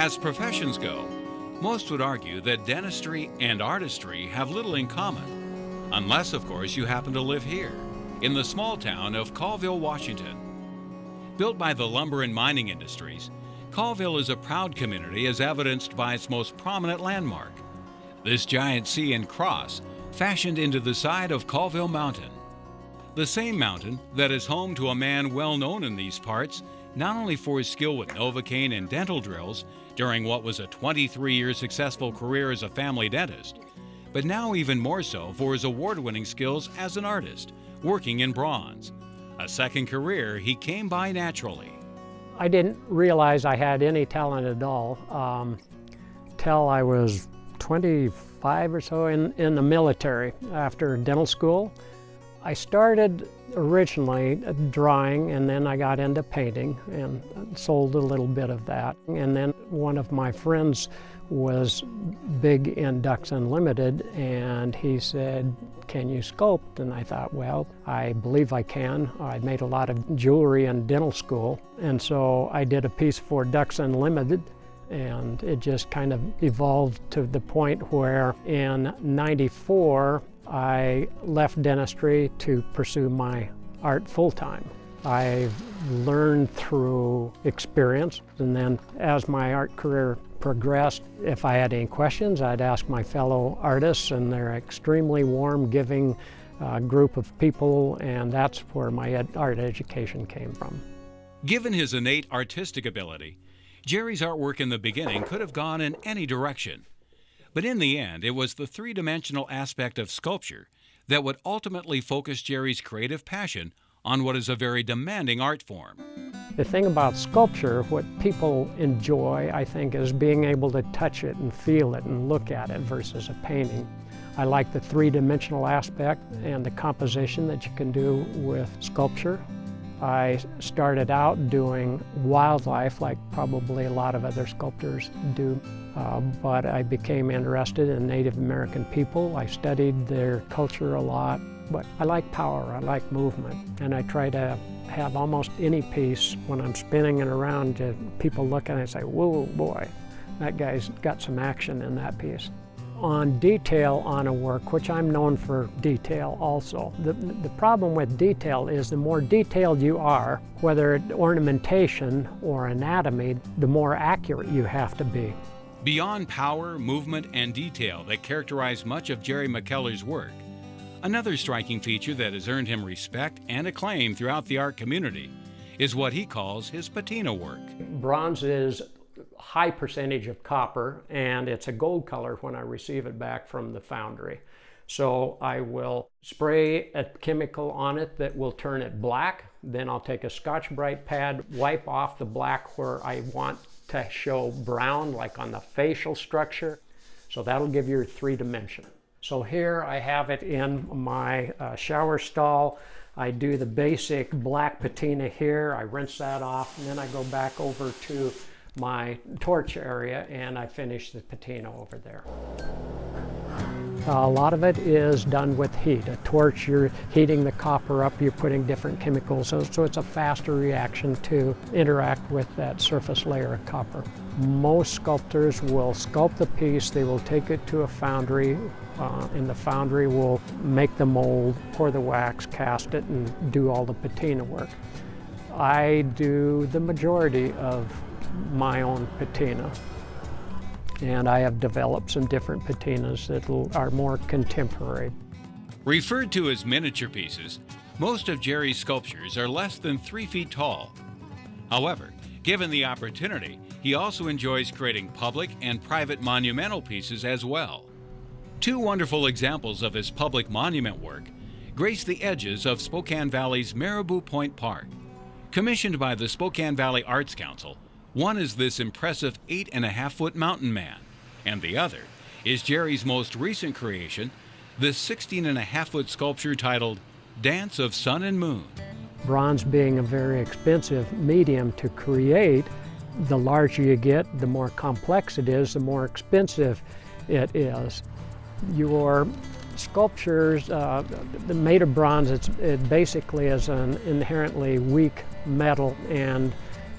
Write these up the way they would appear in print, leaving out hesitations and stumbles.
As professions go, most would argue that dentistry and artistry have little in common, unless, of course, you happen to live here, in the small town of Colville, Washington. Built by the lumber and mining industries, Colville is a proud community as evidenced by its most prominent landmark, this giant C and cross fashioned into the side of Colville Mountain. The same mountain that is home to a man well known in these parts, not only for his skill with Novocaine and dental drills during what was a 23-year successful career as a family dentist, but now even more so for his award-winning skills as an artist, working in bronze. A second career he came by naturally. I didn't realize I had any talent at all till I was 25 or so in the military after dental school. I started originally drawing, and then I got into painting and sold a little bit of that. And then one of my friends was big in Ducks Unlimited, and he said, "Can you sculpt?" And I thought, well, I believe I can. I made a lot of jewelry in dental school, and so I did a piece for Ducks Unlimited, and it just kind of evolved to the point where in '94, I left dentistry to pursue my art full-time. I've learned through experience, and then as my art career progressed, if I had any questions, I'd ask my fellow artists, and they're an extremely warm, giving group of people, and that's where my art education came from. Given his innate artistic ability, Jerry's artwork in the beginning could have gone in any direction. But in the end, it was the three-dimensional aspect of sculpture that would ultimately focus Jerry's creative passion on what is a very demanding art form. The thing about sculpture, what people enjoy, I think, is being able to touch it and feel it and look at it versus a painting. I like the three-dimensional aspect and the composition that you can do with sculpture. I started out doing wildlife like probably a lot of other sculptors do, but I became interested in Native American people. I studied their culture a lot, but I like power, I like movement, and I try to have almost any piece when I'm spinning it around, people look at it and say, "Whoa, boy, that guy's got some action in that piece." On detail on a work, which I'm known for detail also. The problem with detail is the more detailed you are, whether it's ornamentation or anatomy, the more accurate you have to be. Beyond power, movement, and detail that characterize much of Jerry McKellar's work, another striking feature that has earned him respect and acclaim throughout the art community is what he calls his patina work. Bronze is high percentage of copper, and it's a gold color when I receive it back from the foundry. So I will spray a chemical on it that will turn it black. Then I'll take a Scotch-Brite pad, wipe off the black where I want to show brown, like on the facial structure. So that'll give you your three-dimension. So here I have it in my shower stall. I do the basic black patina here. I rinse that off, and then I go back over to my torch area and I finish the patina over there. A lot of it is done with heat. A torch, you're heating the copper up, you're putting different chemicals, so it's a faster reaction to interact with that surface layer of copper. Most sculptors will sculpt the piece, they will take it to a foundry, and the foundry will make the mold, pour the wax, cast it, and do all the patina work. I do the majority of my own patina, and I have developed some different patinas that are more contemporary. Referred to as miniature pieces, most of Jerry's sculptures are less than 3 feet tall. However, given the opportunity, he also enjoys creating public and private monumental pieces as well. Two wonderful examples of his public monument work grace the edges of Spokane Valley's Mirabeau Point Park. Commissioned by the Spokane Valley Arts Council, one is this impressive 8.5-foot mountain man, and the other is Jerry's most recent creation, this 16.5-foot sculpture titled Dance of Sun and Moon. Bronze being a very expensive medium to create, the larger you get, the more complex it is, the more expensive it is. Your sculptures, made of bronze, it basically is an inherently weak metal, and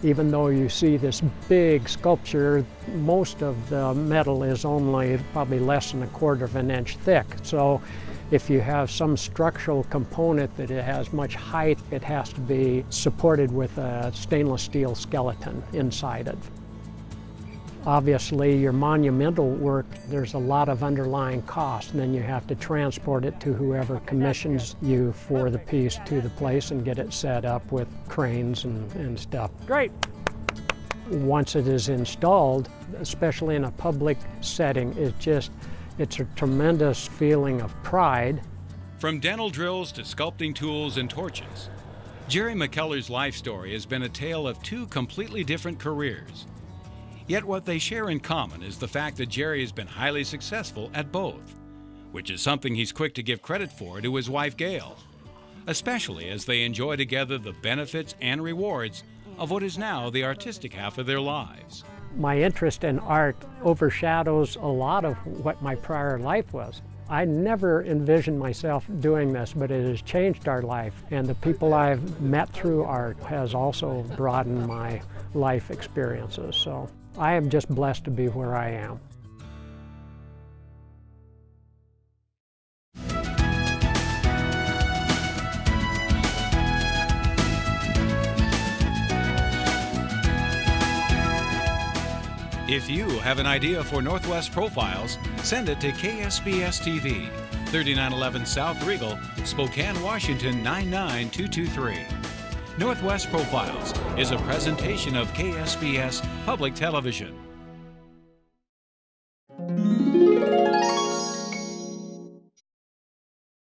Even though you see this big sculpture, most of the metal is only probably less than 1/4 of an inch thick. So if you have some structural component that it has much height, it has to be supported with a stainless steel skeleton inside it. Obviously, your monumental work, there's a lot of underlying cost, and then you have to transport it to whoever commissions you for the piece to the place and get it set up with cranes and stuff. Great! Once it is installed, especially in a public setting, it's a tremendous feeling of pride. From dental drills to sculpting tools and torches, Jerry McKellar's life story has been a tale of 2 completely different careers. Yet what they share in common is the fact that Jerry has been highly successful at both, which is something he's quick to give credit for to his wife Gail, especially as they enjoy together the benefits and rewards of what is now the artistic half of their lives. My interest in art overshadows a lot of what my prior life was. I never envisioned myself doing this, but it has changed our life, and the people I've met through art has also broadened my life experiences. So I am just blessed to be where I am. If you have an idea for Northwest Profiles, send it to KSPS TV, 3911 South Regal, Spokane, Washington 99223. Northwest Profiles is a presentation of KSPS Public Television.